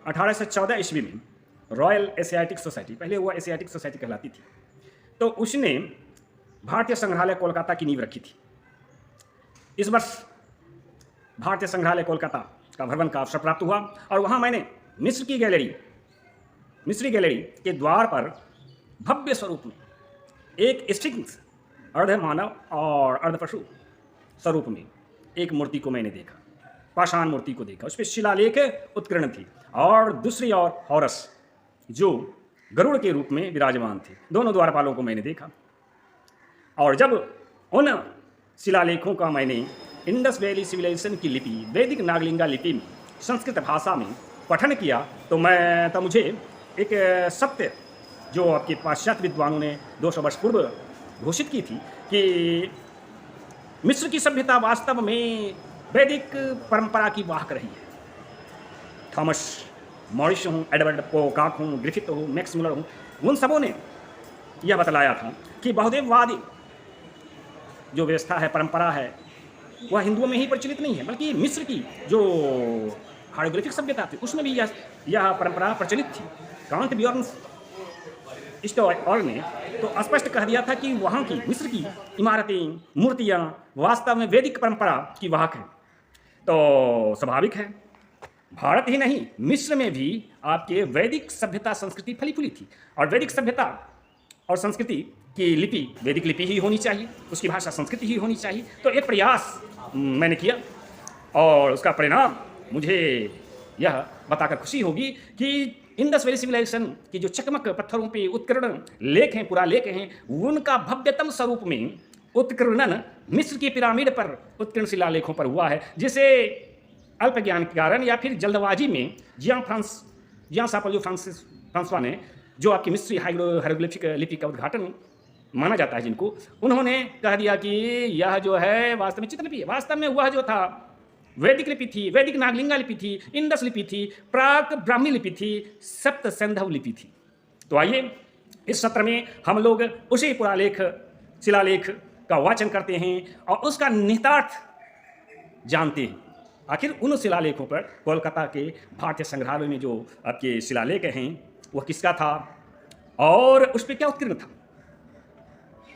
1814 ईस्वी में royal Asiatic society, पहले वो एशियाटिक सोसाइटी कहलाती थी, तो उसने भारतीय संग्रहालय कोलकाता की नींव रखी थी। इस वर्ष भारतीय संग्रहालय कोलकाता का भ्रमण का अवसर प्राप्त हुआ और वहाँ मैंने मिस्री गैलरी के द्वार पर भव्य स्वरूप में एक स्फिंक्स, अर्ध मानव और अर्ध पशु स्वरूप में एक मूर्ति को मैंने देखा, पाषाण मूर्ति को देखा। उस पर शिलालेख उत्कीर्ण थी और दूसरी ओर हॉरस जो गरुड़ के रूप में विराजमान थे। दोनों द्वारपालों को मैंने देखा और जब उन शिलालेखों का मैंने इंडस वैली सिविलाइजेशन की लिपि, वैदिक नागलिंगा लिपि में संस्कृत भाषा में पठन किया तो मुझे एक सत्य जो आपके पाश्चात्य विद्वानों ने 200 वर्ष पूर्व घोषित की थी कि मिस्र की सभ्यता वास्तव में वैदिक परंपरा की वाहक रही है। थॉमस मॉरिस हूँ, एडवर्ड पोकाक हूँ, ग्रिफिथ हूँ, मैक्स मुलर हूँ, उन सबों ने यह बतलाया था कि बहुदेववादी जो व्यवस्था है, परंपरा है, वह हिंदुओं में ही प्रचलित नहीं है, बल्कि मिस्र की जो हाइरोग्लिफिक सभ्यता थी उसमें भी यह परंपरा प्रचलित थी। कांट ब्योर्न स्टोयर ने तो स्पष्ट कह दिया था कि वहाँ की मिस्र की इमारतें, मूर्तियाँ वास्तव में वैदिक परंपरा की वाहक हैं। तो स्वाभाविक है भारत ही नहीं, मिस्र में भी आपके वैदिक सभ्यता संस्कृति फली फूली थी और वैदिक सभ्यता और संस्कृति की लिपि वैदिक लिपि ही होनी चाहिए, उसकी भाषा संस्कृति ही होनी चाहिए। तो एक प्रयास मैंने किया और उसका परिणाम मुझे यह बताकर खुशी होगी कि इंडस वैली सिविलाइजेशन की जो चकमक पत्थरों पे उत्कीर्ण लेख हैं, पुरालेख हैं, उनका भव्यतम स्वरूप में उत्कीर्णन मिस्र की पिरामिड पर उत्कीर्ण शिलालेखों पर हुआ है, जिसे अल्प ज्ञान के कारण या फिर जल्दबाजी में जियां सापल्यो फ्रांसवा ने, जो आपकी मिस्री हाइरोग्लिफिक लिपि का उद्घाटन माना जाता है जिनको, उन्होंने कह दिया कि यह जो है वास्तव में चित्रलिपि है। वास्तव में वह जो था वैदिक लिपि थी, वैदिक नागलिंगा लिपि थी, इंडस लिपि थी, प्राक ब्राह्मी लिपि थी, सप्त सिंधव लिपि थी। तो आइए इस सत्र में हम लोग उसी पुरालेख शिलालेख का वाचन करते हैं और उसका निहितार्थ जानते हैं। आखिर उन शिलालेखों पर कोलकाता के भारतीय संग्रहालय में जो आपके शिलालेख हैं वह किसका था और उस पर क्या उत्कीर्ण था।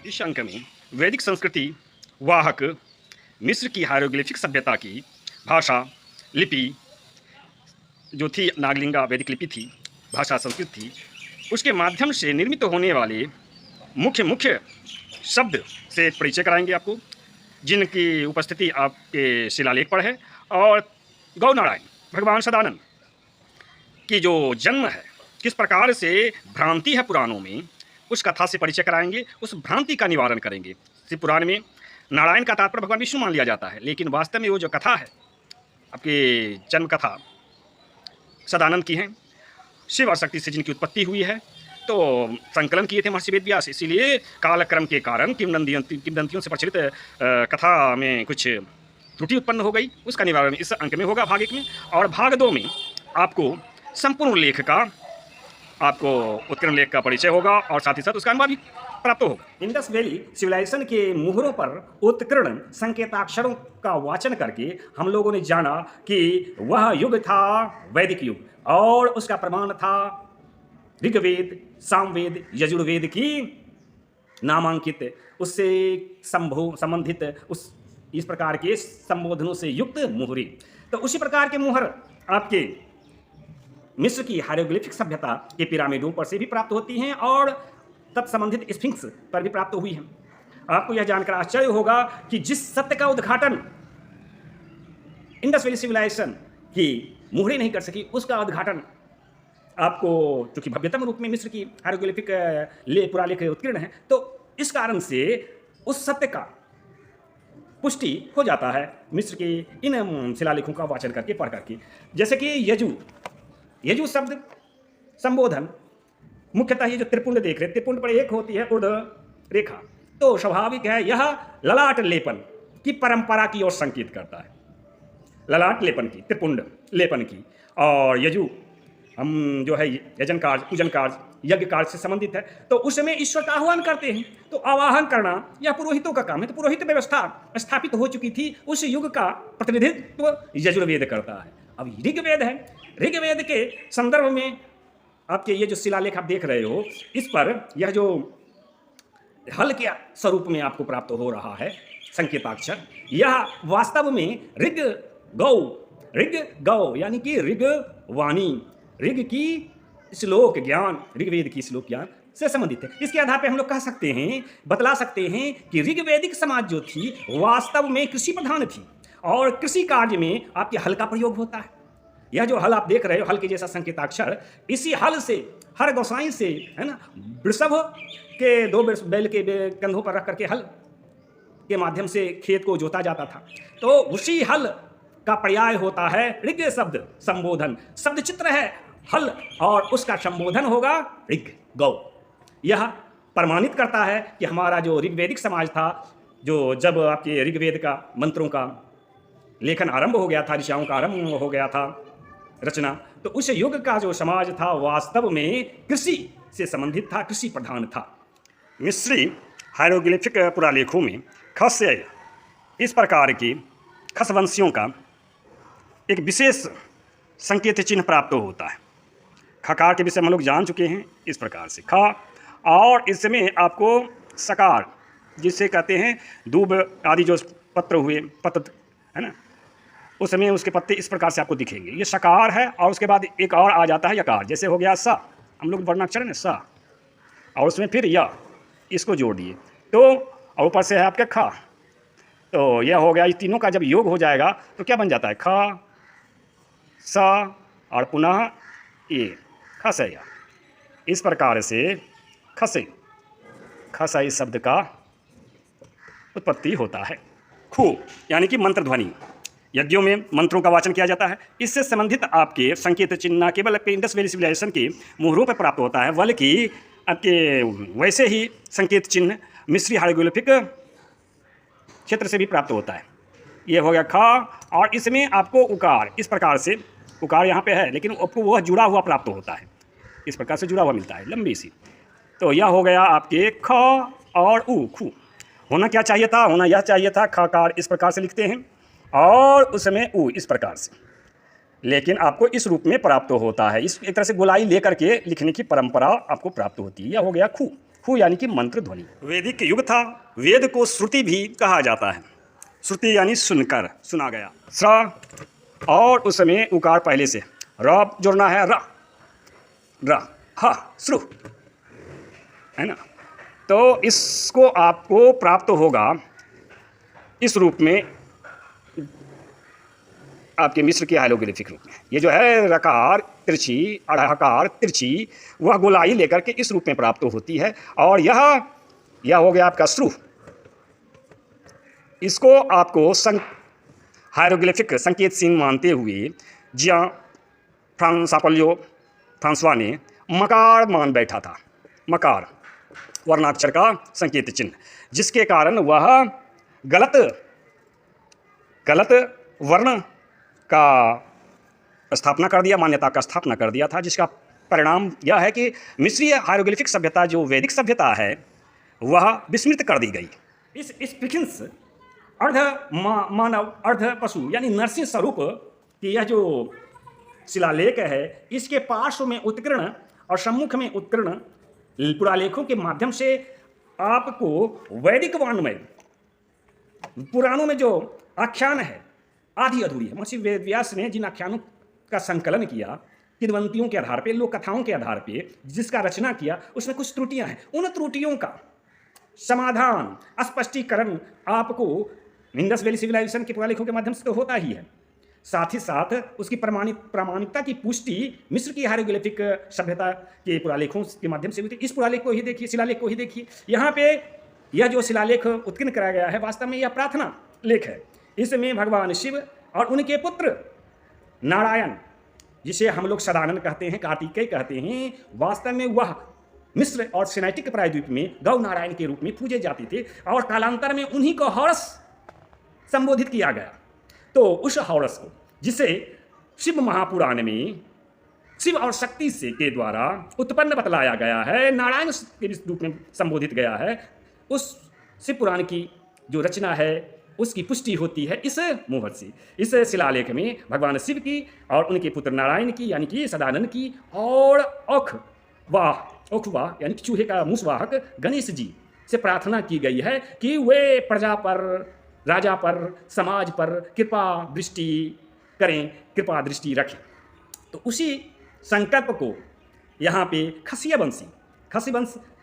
इस अंक में वैदिक संस्कृति वाहक मिस्र की हाइरोग्लिफिक सभ्यता की भाषा, लिपि जो थी नागलिंगा वैदिक लिपि थी, भाषा संस्कृत थी, उसके माध्यम से निर्मित होने वाले मुख्य शब्द से परिचय कराएंगे आपको, जिनकी उपस्थिति आपके शिलालेख पर है। और गौ नारायण भगवान सदानंद की जो जन्म है, किस प्रकार से भ्रांति है पुराणों में, उस कथा से परिचय कराएंगे, उस भ्रांति का निवारण करेंगे। शिव पुराण में नारायण का तात्पर्य भगवान विष्णु मान लिया जाता है, लेकिन वास्तव में वो जो कथा है आपकी जन्म कथा सदानंद की है, शिव और शक्ति से जिनकी उत्पत्ति हुई है। तो संकलन किए थे महर्षि वेदव्यास, इसीलिए कालक्रम के कारण किंवदंतियों से प्रचलित कथा में कुछ त्रुटि उत्पन्न हो गई। उसका निवारण इस अंक में होगा, भाग 1 में। और भाग 2 में आपको संपूर्ण लेख का, आपको उत्कीर्ण लेख का परिचय होगा और साथ ही साथ उसका अनुभव भी प्राप्त होगा। इंडस वैली सिविलाइजेशन के मुहरों पर उत्कीर्ण संकेताक्षरों का वाचन करके हम लोगों ने जाना कि वह युग था वैदिक युग और उसका प्रमाण था ऋग्वेद, सामवेद, यजुर्वेद की नामांकित, उससे संबंधित इस प्रकार के संबोधनों से युक्त मुहरे। तो उसी प्रकार के मुहर आपके मिस्र की हाइरोग्लिफिक सभ्यता के पिरामिडों पर से भी प्राप्त होती हैं और तत्संबंधित स्फिंक्स पर भी प्राप्त हुई हैं। आपको यह जानकर आश्चर्य होगा कि जिस सत्य का उद्घाटन इंडस वैली सिविलाइजेशन की मुहरें नहीं कर सकी, उसका उद्घाटन आपको, चूंकि भव्यतम रूप में मिस्र की हाइरोग्लिफिक पुरालेख उत्कीर्ण है, तो इस कारण से उस सत्य का पुष्टि हो जाता है मिस्र के इन शिलालेखों का वाचन करके, पढ़ करके। जैसे कि यजु शब्द संबोधन, मुख्यतः ये जो त्रिपुंड देख रहे हैं, त्रिपुंड पर एक होती है ऊर्ध रेखा, तो स्वाभाविक है यह ललाट लेपन की परंपरा की ओर संकेत करता है, ललाट लेपन की, त्रिपुंड लेपन की। और यजु हम जो है यजन कार्य, पूजन कार्य, यज्ञ कार्य से संबंधित है, तो उस समय ईश्वर का आह्वान करते हैं। तो आवाहन करना यह पुरोहितों का काम है। तो पुरोहित व्यवस्था स्थापित हो चुकी थी, उस युग का प्रतिनिधित्व यजुर्वेद करता है। अब ऋग्वेद है, ऋग्वेद के संदर्भ में आपके ये जो शिलालेख आप देख रहे हो, इस पर यह जो हल के स्वरूप में आपको प्राप्त हो रहा है संकेताक्षर, यह वास्तव में ऋग गौ यानी कि ऋग वाणी, ऋग की श्लोक ज्ञान, ऋग्वेद की श्लोक ज्ञान से संबंधित है। इसके आधार पर हम लोग कह सकते हैं, बतला सकते हैं कि ऋग्वैदिक समाज जो थी वास्तव में कृषि प्रधान थी और कृषि कार्य में आपके हल का प्रयोग होता है। यह जो हल आप देख रहे हो, हल के जैसा संकेताक्षर, इसी हल से हर गोसाई से, है ना, वृषभ के 2 बैल के कंधों पर रख करके हल के माध्यम से खेत को जोता जाता था। तो उसी हल का पर्याय होता है ऋग शब्द संबोधन, शब्द चित्र है हल और उसका संबोधन होगा ऋग गौ। यह प्रमाणित करता है कि हमारा जो ऋग्वैदिक समाज था, जो जब आपके ऋग्वेद का मंत्रों का लेखन आरंभ हो गया था, ऋषियों का आरंभ हो गया था रचना, तो उस युग का जो समाज था वास्तव में कृषि से संबंधित था, कृषि प्रधान था। मिस्री हायरोग्लिफिक पुरालेखों में खस इस प्रकार के खसवंशियों का एक विशेष संकेत चिन्ह प्राप्त होता है। खकार के विषय में हम लोग जान चुके हैं इस प्रकार से, खा, और इसमें आपको सकार जिसे कहते हैं दूब आदि जो पत्र हुए, पत्र है ना, उस समय उसके पत्ते इस प्रकार से आपको दिखेंगे, ये सकार है। और उसके बाद एक और आ जाता है यकार, जैसे हो गया सा, हम लोग वर्णाक्षर है ना सा, और उसमें फिर या, इसको जोड़ दिए तो, और ऊपर से है आपका खा, तो यह हो गया। ये तीनों का जब योग हो जाएगा तो क्या बन जाता है, खा सा और पुनः ये खसया। इस प्रकार से खसई शब्द का उत्पत्ति होता है। खू यानी कि मंत्र ध्वनि, यज्ञों में मंत्रों का वाचन किया जाता है। इससे संबंधित आपके संकेत चिन्ह न केवल इंडस वैली सिविलाइजेशन के मुहरों पर प्राप्त होता है, बल्कि आपके वैसे ही संकेत चिन्ह मिस्री हायरोग्लिफिक क्षेत्र से भी प्राप्त होता है। ये हो गया खा, और इसमें आपको उकार, इस प्रकार से उकार यहाँ पे है लेकिन आपको वह जुड़ा हुआ प्राप्त होता है, इस प्रकार से जुड़ा हुआ मिलता है, लंबी सी। तो यह हो गया आपके ख और ऊ, खू। होना क्या चाहिए था, होना यह चाहिए था खकार इस प्रकार से लिखते हैं और उसमें ऊ इस प्रकार से, लेकिन आपको इस रूप में प्राप्त होता है। इस एक तरह से गोलाई लेकर के लिखने की परंपरा आपको प्राप्त होती है। यह हो गया खू, खू यानी कि मंत्र ध्वनि। वैदिक युग था, वेद को श्रुति भी कहा जाता है। श्रुति यानी सुनकर, सुना गया। श्र और उसमें उकार पहले से, र जोड़ना है, र हा श्रु, है ना। तो इसको आपको प्राप्त होगा इस रूप में, आपके मिस्र के हायरोग्लिफिक रूप में। ये जो है रकार तिरछी, अड़हकार तिरछी, वह गोलाई लेकर के इस रूप में प्राप्त होती है। और यह हो गया आपका श्रु। इसको आपको हायरोग्लिफिक संकेत चिन्ह मानते हुए जिया फ्रांसवा ने मकार मान बैठा था। मकार वर्णाक्षर का संकेत चिन्ह, जिसके कारण वह गलत वर्ण का स्थापना कर दिया, मान्यता का स्थापना कर दिया था, जिसका परिणाम यह है कि मिस्री हायरोग्लिफिक सभ्यता जो वैदिक सभ्यता है वह विस्मृत कर दी गई। इस स्पिकिंस अर्ध मानव अर्ध पशु यानी नरसिंह स्वरूप की यह जो शिलालेख है, इसके पार्श्व में उत्कीर्ण और सम्मुख में उत्कीर्ण पुरालेखों के माध्यम से आपको वैदिक वाङ्मय पुराणों में जो आख्यान है आधी अधूरी है। महर्षि वेदव्यास ने जिन आख्यानों का संकलन किया, किंवदंतियों के आधार पे, लोक कथाओं के आधार पे जिसका रचना किया, उसमें कुछ त्रुटियां हैं। उन त्रुटियों का समाधान, स्पष्टीकरण आपको इंडस वैली सिविलाइजेशन के पुरालेखों के माध्यम से तो होता ही है, साथ ही साथ उसकी प्रामाणिकता की पुष्टि मिस्र की हायरोग्लिफिक सभ्यता के पुरालेखों के माध्यम से हुई थी। इस पुरालेख को ही देखिए, शिलालेख को ही देखिए। यहाँ पे यह जो शिलालेख उत्कीर्ण कराया गया है, वास्तव में यह प्रार्थना लेख है। इसमें भगवान शिव और उनके पुत्र नारायण, जिसे हम लोग सदानंद कहते हैं, कार्तिकेय कहते हैं, वास्तव में वह मिस्र और सिनाइटिक प्रायद्वीप में गौ नारायण के रूप में पूजे जाते थे और कालांतर में उन्हीं को हॉरस संबोधित किया गया। तो उस हॉरस को, जिसे शिव महापुराण में शिव और शक्ति से के द्वारा उत्पन्न बतलाया गया है, नारायण के रूप में संबोधित गया है, उस शिव पुराण की जो रचना है उसकी पुष्टि होती है इस मुहूर्त से। इस शिलालेख में भगवान शिव की और उनके पुत्र नारायण की यानी कि सदानंद की और औखवाह यानी कि चूहे का मुसवाहक गणेश जी से प्रार्थना की गई है कि वे प्रजा पर, राजा पर, समाज पर कृपा दृष्टि करें, कृपा दृष्टि रखें। तो उसी संकल्प को यहाँ पे खसिया वंश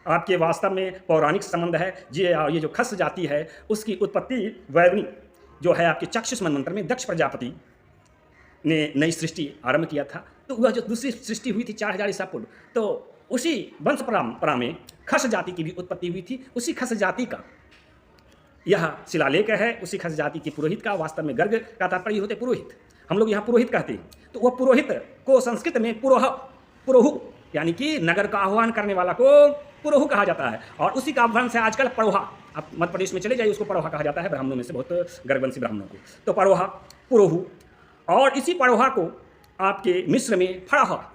आपके वास्तव में पौराणिक संबंध है। ये जो खस जाति है उसकी उत्पत्ति वैवनी जो है आपके चाक्षुष मनवंतर में दक्ष प्रजापति ने नई सृष्टि आरंभ किया था। तो वह जो दूसरी सृष्टि हुई थी 4000 ईसा पूर्व, तो उसी वंश परंपरा में खस जाति की भी उत्पत्ति हुई थी। उसी खस जाति का यह शिलालेख है। उसी खस जाति के पुरोहित का, वास्तव में गर्ग का तात्पर्य होते पुरोहित, हम लोग यहाँ पुरोहित कहते हैं। तो वह पुरोहित को संस्कृत में पुरोहु यानी कि नगर का आह्वान करने वाला को पुरोहु कहा जाता है। और उसी का वंश है आजकल परोहा। आप मध्य प्रदेश में चले जाइए, उसको परोहा कहा जाता है, ब्राह्मणों में से बहुत गर्गवंशी ब्राह्मणों को। तो परोहा, पुरोहु, और इसी परोहा को आपके मिस्र में फड़ोहा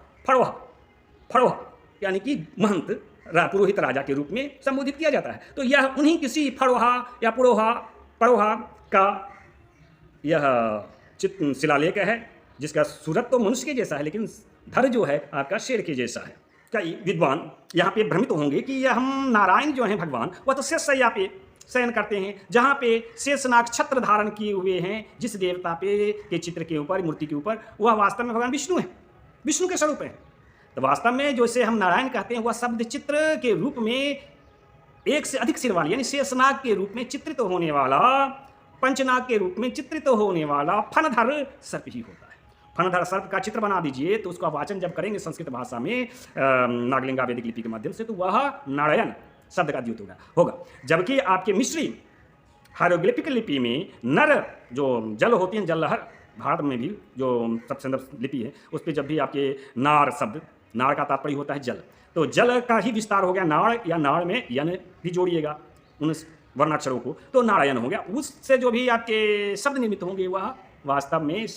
यानी कि महंत पुरोहित राजा के रूप में संबोधित किया जाता है। तो यह उन्हीं किसी फड़ोहा या परोहा का यह शिलालेख है, जिसका सूरत तो मनुष्य के जैसा है, लेकिन धर जो है आपका शेर के जैसा है। कई विद्वान यहाँ पे भ्रमित होंगे कि यह हम नारायण जो हैं भगवान, वह तो शेषशय्या पे शयन करते हैं, जहाँ पे शेषनाग छत्र धारण किए हुए हैं। जिस देवता पे के चित्र के ऊपर, मूर्ति के ऊपर, वह वास्तव में भगवान विष्णु है, विष्णु के स्वरूप है। तो वास्तव में जो इसे हम नारायण कहते हैं, वह शब्द चित्र के रूप में एक से अधिक सिर वाले यानी शेषनाग के रूप में चित्रित होने वाला, पंचनाग के रूप में चित्रित होने वाला फणधर सर्प ही होता है। फणधर सर्प का चित्र बना दीजिए तो उसका वाचन जब करेंगे संस्कृत भाषा में नागलिंगा वैदिक लिपि के माध्यम से, तो वह नारायण शब्द का द्योत होगा। जबकि आपके मिश्री हायरोग्लिफिक लिपि में नर जो जल होती हैं, जल लहर, भारत में भी जो सबसे सुंदर लिपि है, उस पर जब भी आपके नार शब्द, नार का तात्पर्य होता है जल, तो जल का ही विस्तार हो गया नाड़, या नाड़ में यन भी जोड़िएगा उन वर्णाक्षरों को, तो नारायण हो गया। उससे जो भी आपके शब्द निर्मित होंगे वह वास्तव में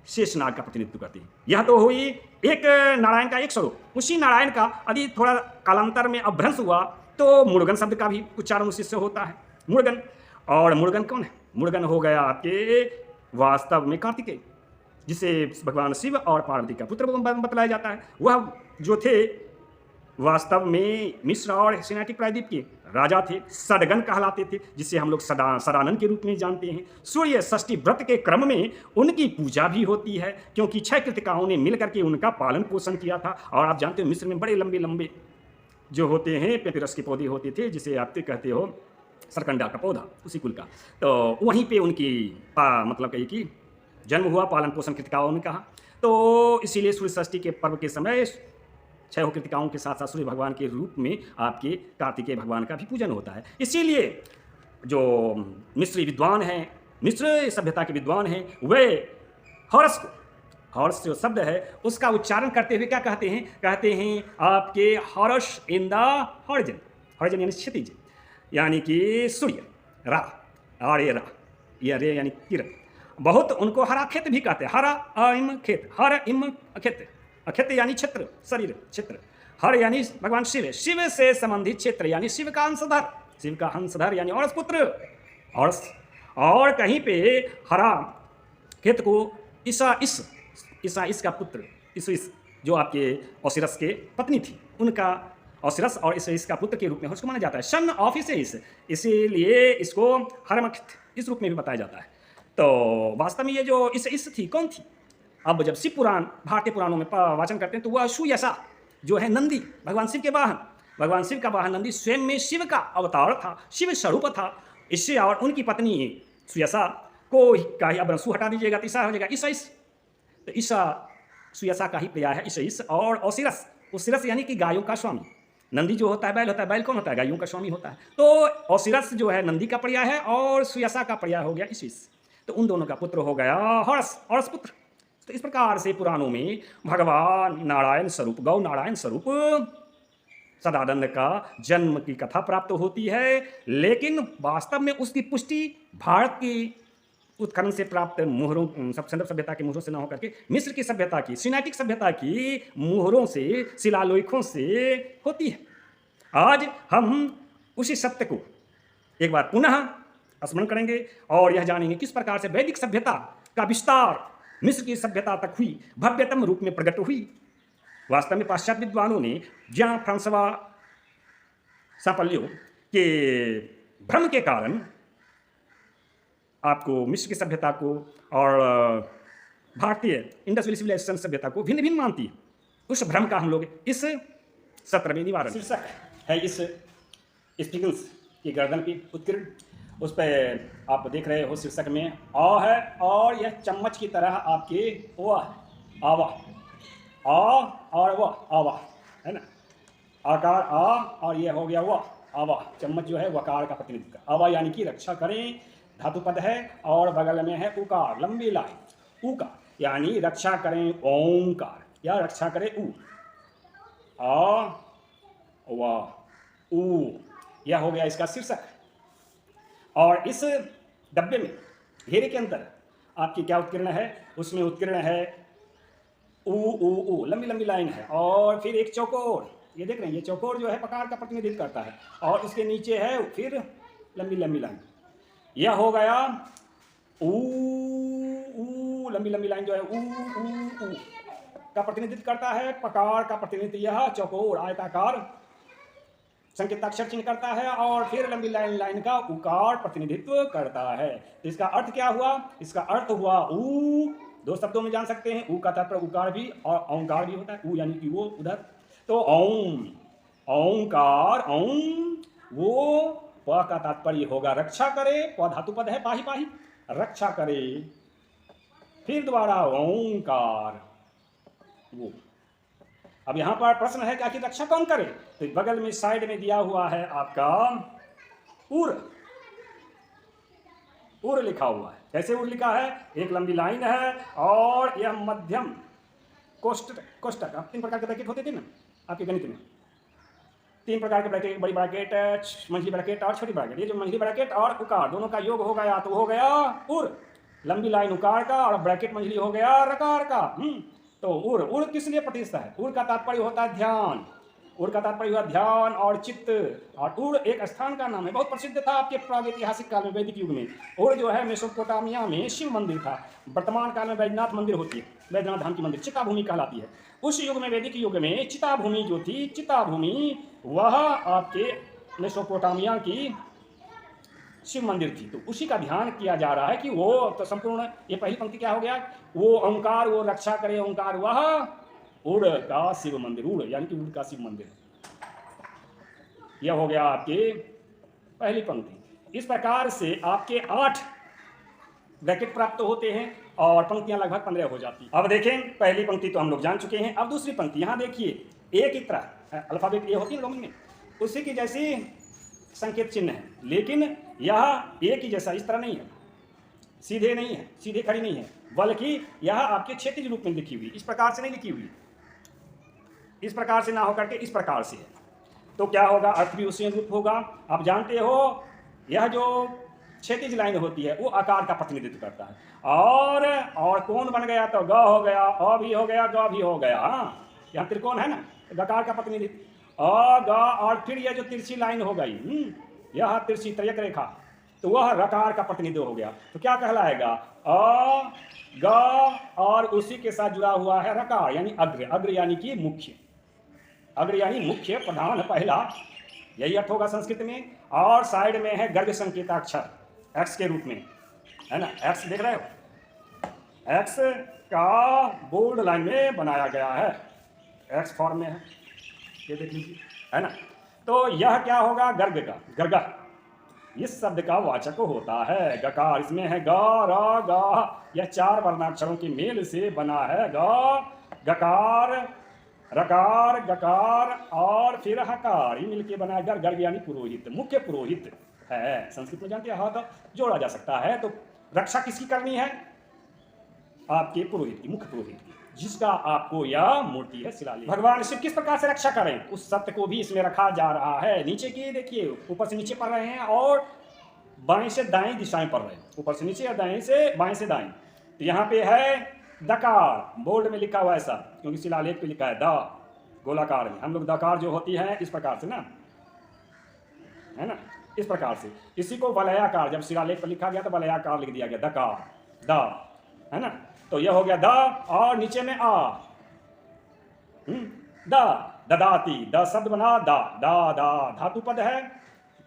शेषनाग का प्रतिनिधित्व करती है। यह तो हुई एक नारायण का एक स्वरूप। उसी नारायण का यदि थोड़ा कालांतर में अभ्रंश हुआ तो मुर्गन शब्द का भी उच्चारण उसी से होता है, मुर्गन। और मुर्गन कौन है? मुर्गन हो गया आपके वास्तव में कार्तिकेय, जिसे भगवान शिव और पार्वती का पुत्र बतलाया जाता है। वह जो थे वास्तव में मिश्र और सेनाटिक प्रायद्वीप के राजा थे, सडगन कहलाते थे, जिसे हम लोग सदानंद के रूप में जानते हैं। सूर्य षष्ठी व्रत के क्रम में उनकी पूजा भी होती है, क्योंकि 6 कृतिकाओं ने मिलकर के उनका पालन पोषण किया था। और आप जानते हो मिस्र में बड़े लंबे लंबे जो होते हैं पेपिरस के पौधे होते थे, जिसे आप कहते हो सरकंडा का पौधा, उसी कुल का। तो वहीं पे उनकी मतलब कही कि जन्म हुआ, पालन पोषण कृतिकाओं ने कहा। तो इसीलिए सूर्य षष्ठी के पर्व के समय 6 कृतिकाओं के साथ साथ सूर्य भगवान के रूप में आपके कार्तिकेय भगवान का भी पूजन होता है। इसीलिए जो मिस्री विद्वान हैं, मिस्र सभ्यता के विद्वान हैं, वे हॉर्स जो शब्द है उसका उच्चारण करते हुए क्या कहते हैं? कहते हैं आपके horse in the horizon. Horizon यानी क्षितिज, यानी कि सूर्य, रा, और ये रा, ये रे यानी किरण। बहुत उनको हरा खेत भी कहते हैं, हरा इम खेत, हर इम खेत, अखेत यानी क्षेत्र, शरीर क्षेत्र। हर यानी भगवान शिव, शिव से संबंधित क्षेत्र यानी शिव का अंशधर, शिव का अंशधर यानी औरस पुत्र, औरस। और कहीं पे हरा खेत को इस का पुत्र इस जो आपके औसिरस के पत्नी थी, उनका औसिरस और इसका पुत्र के रूप में उसको माना जाता है, सन ऑफ इस, इसीलिए इसको हरमखित इस रूप में भी बताया जाता है। तो वास्तव में ये जो इस थी कौन थी? अब जब शिव पुराण भारतीय पुराणों में वाचन करते हैं तो वह सुयसा जो है नंदी, भगवान शिव के वाहन, भगवान शिव का वाहन नंदी स्वयं में शिव का अवतार था, शिव स्वरूप था। इससे और उनकी पत्नी सुयसा को का ही अब सु हटा दीजिएगा तो ईसा हो जाएगा, ईसा। तो ईसा सुयसा का ही पर्याय है ईसा। और औसिरस यानी कि गायों का स्वामी। नंदी जो होता है बैल होता है, बैल कौन होता है? गायों का स्वामी होता है। तो औसिरस जो है नंदी का पर्याय है और सुयसा का पर्याय हो गया ईसा। तो उन दोनों का पुत्र हो गया हॉर्स पुत्र। तो इस प्रकार से पुराणों में भगवान नारायण स्वरूप, गौ नारायण स्वरूप सदानंद का जन्म की कथा प्राप्त होती है। लेकिन वास्तव में उसकी पुष्टि भारत की उत्खनन से प्राप्त मुहरों, संदर्भ सभ्यता के मुहरों से न होकर के मिस्र की सभ्यता की, सिनेटिक सभ्यता की मुहरों से, शिलालेखों से होती है। आज हम उसी सत्य को एक बार पुनः स्मरण करेंगे और यह जानेंगे किस प्रकार से वैदिक सभ्यता का विस्तार मिस्र की सभ्यता तक हुई, भव्यतम रूप में प्रकट हुई। वास्तव में पाश्चात्य विद्वानों ने जहाँ फ्रांसवा सांपल्यो के भ्रम के कारण आपको मिस्र की सभ्यता को और भारतीय इंडस वैली सिविलाइजेशन सभ्यता को भिन्न भिन्न मानती है। उस भ्रम का हम लोग इस सत्र में निवारण। शीर्षक है इस स्पीकन्स की गर्दन की उत्कीर्ण, उस पर आप देख रहे हो शीर्षक में आ है और यह चम्मच की तरह आपके वह आवा आ और वह आवा है ना, आकार आ और यह हो गया वह आवा। चम्मच जो है वकार का प्रतिनिधित्व। आवा यानी कि रक्षा करें, धातु पद है और बगल में है उकार, लंबी लाइन उकार यानी रक्षा करें ओंकार या रक्षा करें ऊ। आ वाह ऊ, यह हो गया इसका शीर्षक। और इस डब्बे में घेरे के अंदर आपकी क्या उत्कीर्ण है, उसमें उत्कीर्ण है ऊ ऊ ऊ, लंबी लंबी लाइन है और फिर एक चौकोर, ये देख रहे हैं, ये चौकोर जो है पकार का प्रतिनिधित्व करता है और इसके नीचे है फिर लंबी लंबी लाइन। यह हो गया ऊ ऊ, लंबी लंबी लाइन जो है ऊ ऊ ऊ का प्रतिनिधित्व करता है। पकार का प्रतिनिधित्व यह चौकोर आयताकार संकेताक्षर चिन्ह करता है और फिर लंबी लाइन का उकार प्रतिनिधित्व करता है। तो इसका अर्थ क्या हुआ? इसका अर्थ हुआ ऊ, दो शब्दों में जान सकते हैं। ऊ का तात्पर्य उकार भी और ओंकार भी होता है। ऊ यानी कि वो उधर, तो ओम ओंकार ओम, वो प का तात्पर्य होगा रक्षा करे, प धातु पद है पाही पाही, रक्षा करे। फिर दोबारा ओंकार वो। अब यहां पर प्रश्न है कि आखिर रक्षा कौन करे? तो बगल में साइड में दिया हुआ है आपका उर, उर लिखा हुआ है। कैसे उर लिखा है? एक लंबी लाइन है और यह मध्यम कोष्टक, कोष्टक 3 प्रकार के ब्रैकेट होते थे ना आपके गणित में, 3 प्रकार के ब्रैकेट, बड़ी ब्रैकेट, मंझली ब्रैकेट और छोटी ब्रैकेट। ये जो मंझली ब्रैकेट और उकार दोनों का योग हो गया तो हो गया उर, लंबी लाइन उकार का और ब्रैकेट मंझली हो गया रकार का। तो उर, उर किस लिए प्रतिष्ठा है? उर का तात्पर्य होता है ध्यान, उर का तात्पर्य हुआ ध्यान और चित्त। और उर एक स्थान का नाम है, बहुत प्रसिद्ध था आपके प्रागैतिहासिक काल में, वैदिक युग में। उर जो है मेसोपोटामिया में शिव मंदिर था। वर्तमान काल में वैद्यनाथ मंदिर होती है, वैद्यनाथ धाम की मंदिर चिता भूमि कहलाती है। उस युग में, वैदिक युग में चिता भूमि जो थी, चिता भूमि वह आपके मेसोपोटामिया की शिव मंदिर थी। तो उसी का ध्यान किया जा रहा है कि वो तो संपूर्ण, ये पहली पंक्ति क्या हो गया? वो ओंकार, वो रक्षा करे ओंकार, वह उड़ का शिव मंदिर। उड़ यानी कि उड़ का शिव मंदिर, यह हो गया आपके पहली पंक्ति। इस प्रकार से आपके 8 ब्रैकेट प्राप्त होते हैं और पंक्तियां लगभग 15 हो जाती। अब देखें, पहली पंक्ति तो हम लोग जान चुके हैं। अब दूसरी पंक्ति, यहां देखिए ए की तरह अल्फाबेट ए होती है रोमन में, उसी की जैसी संकेत चिन्ह है, लेकिन यह ए की जैसा इस तरह नहीं है, सीधे नहीं है, सीधे खड़ी नहीं है, बल्कि यह आपके क्षैतिज रूप में लिखी हुई, इस प्रकार से नहीं लिखी हुई, इस प्रकार से ना होकर के इस प्रकार से है। तो क्या होगा? अर्थ भी उसी अनुरूप होगा। आप जानते हो यह जो क्षैतिज लाइन होती है वो आकार का प्रतिनिधित्व करता है। और कौन बन गया? तो ग हो गया, अ भी हो गया, ग भी हो गया। हाँ, यहाँ त्रिकोण है ना, गकार का प्रतिनिधित्व अ ग, और फिर यह जो तिरछी लाइन हो गई, यह तिरछी त्रयक रेखा, तो वह रकार का प्रतिनिधित्व हो गया। तो क्या कहलाएगा? अ ग, और उसी के साथ जुड़ा हुआ है रकार यानी अग्र, अग्र यानी कि मुख्य, अग्र यानी मुख्य, प्रधान, पहला, यही अर्थ होगा संस्कृत में। और साइड में है गर्भ संकेताक्षर एक्स के रूप में, है ना, एक्स देख रहे हो, एक्स का बोल्ड लाइन में बनाया गया है, एक्स फॉर्म में है, ये देख लीजिए, है ना। तो यह क्या होगा? गर्ग का, गर्गा इस शब्द का वाचक होता है। गकार, इसमें है ग, र, ग, यह 4 वर्णाक्षरों के मेल से बना है। ग, गकार, रकार, गकार और फिर हकार, ये मिलके बना है गर्ग, यानी पुरोहित, मुख्य पुरोहित है। संस्कृत में जानते हैं हाथ जोड़ा जा सकता है। तो रक्षा किसकी करनी है? आपके पुरोहित की, मुख्य पुरोहित की, जिसका आपको यह मूर्ति है शिलालेख। भगवान शिव किस प्रकार से रक्षा करें, उस सत्य को भी इसमें रखा जा रहा है। नीचे की देखिए, ऊपर से नीचे पढ़ रहे हैं और बाएं से दाएं दिशाएं पढ़ रहे हैं, ऊपर से नीचे या दाएं से बाएं से दाएं। तो यहाँ पे है दकार, बोल्ड में लिखा हुआ ऐसा, क्योंकि शिलालेख पे लिखा है द, गोलाकार में। हम लोग दकार जो होती है इस प्रकार से ना, है ना, इस प्रकार से इसी को वलयाकार, जब शिलालेख पर लिखा गया तो वलयाकार लिख दिया गया, दकार, द, है ना। तो यह हो गया द और नीचे में आ, द, ददाती, द शब्द बना दा, दा दा धातु पद है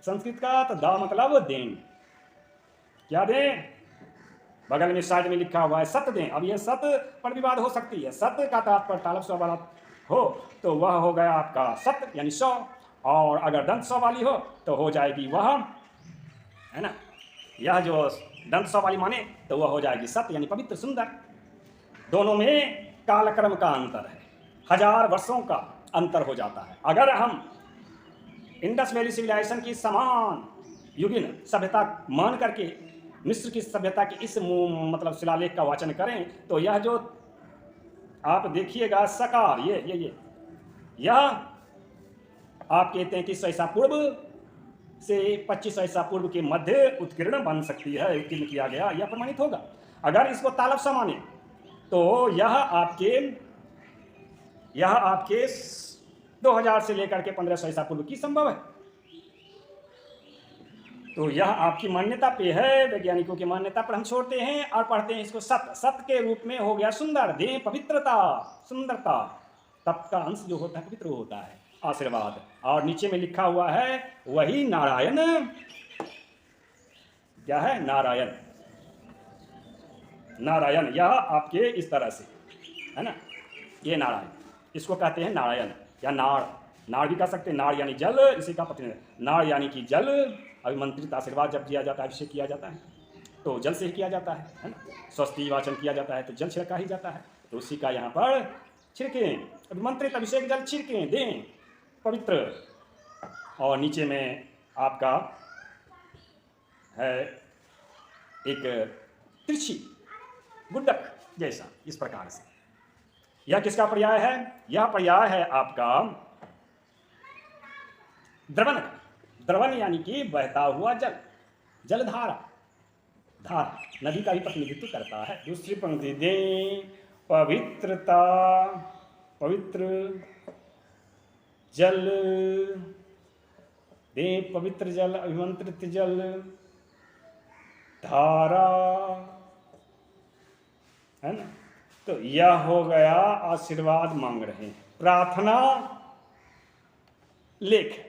संस्कृत का, तो दा मतलब दें। क्या दें? बगल में साइड में लिखा हुआ है सत दें। अब यह सत पर विवाद हो सकती है। सत का तात्पर्य तालब स्व वाला हो तो वह हो गया आपका सत यानी 100, और अगर दंत स्व वाली हो तो हो जाएगी वह, है ना, यह जो दंत स्व वाली माने तो वह हो जाएगी सत यानी पवित्र सुंदर। दोनों में कालक्रम का अंतर है, 1000 वर्षों का अंतर हो जाता है। अगर हम इंडस वैली सिविलाइजेशन की समान युगीन सभ्यता मान करके मिस्र की सभ्यता की इस मतलब शिलालेख का वाचन करें तो यह जो आप देखिएगा सकार, ये यह आपके 3300 ईसा पूर्व से 2500 ईसा पूर्व के मध्य उत्कीर्ण बन सकती है, उत्कीर्ण किया गया, यह प्रमाणित होगा। अगर इसको तालब सा माने तो यह आपके 2000 से लेकर के 1500 ईसा पूर्व की संभव है। तो यह आपकी मान्यता पे है, वैज्ञानिकों की मान्यता पर हम छोड़ते हैं और पढ़ते हैं इसको सत। सत के रूप में हो गया सुंदर, देह पवित्रता, सुंदरता, तप का अंश जो होता है पवित्र होता है, आशीर्वाद। और नीचे में लिखा हुआ है वही नारायण, क्या है? नारायण, नारायण, यह आपके इस तरह से है ना, ये नारायण, इसको कहते हैं नारायण या नाड़, नाड़ भी कह सकते हैं, नाड़ यानी जल, इसी का प्रतिनिधि। नाड़ यानी कि जल, अभिमंत्रित आशीर्वाद जब दिया जाता है, अभिषेक किया जाता है तो जल से ही किया जाता है ना। स्वस्ति वाचन किया जाता है तो जल छिड़का ही जाता है, तो उसी का यहाँ पर छिड़कें, अभिमंत्रित अभिषेक जल छिड़कें, दें पवित्र। और नीचे में आपका है एक तिरछी गुड्डक जैसा, इस प्रकार से। यह किसका पर्याय है? यह पर्याय है आपका द्रवन का। द्रवन यानी कि बहता हुआ जल, जलधारा, धारा, नदी का भी प्रतिनिधित्व करता है। दूसरी पंक्ति, दे पवित्रता, पवित्र जल, दे पवित्र जल, अभिमंत्रित जल, धारा, है ना। तो यह हो गया आशीर्वाद मांग रहे हैं, प्रार्थना लेख।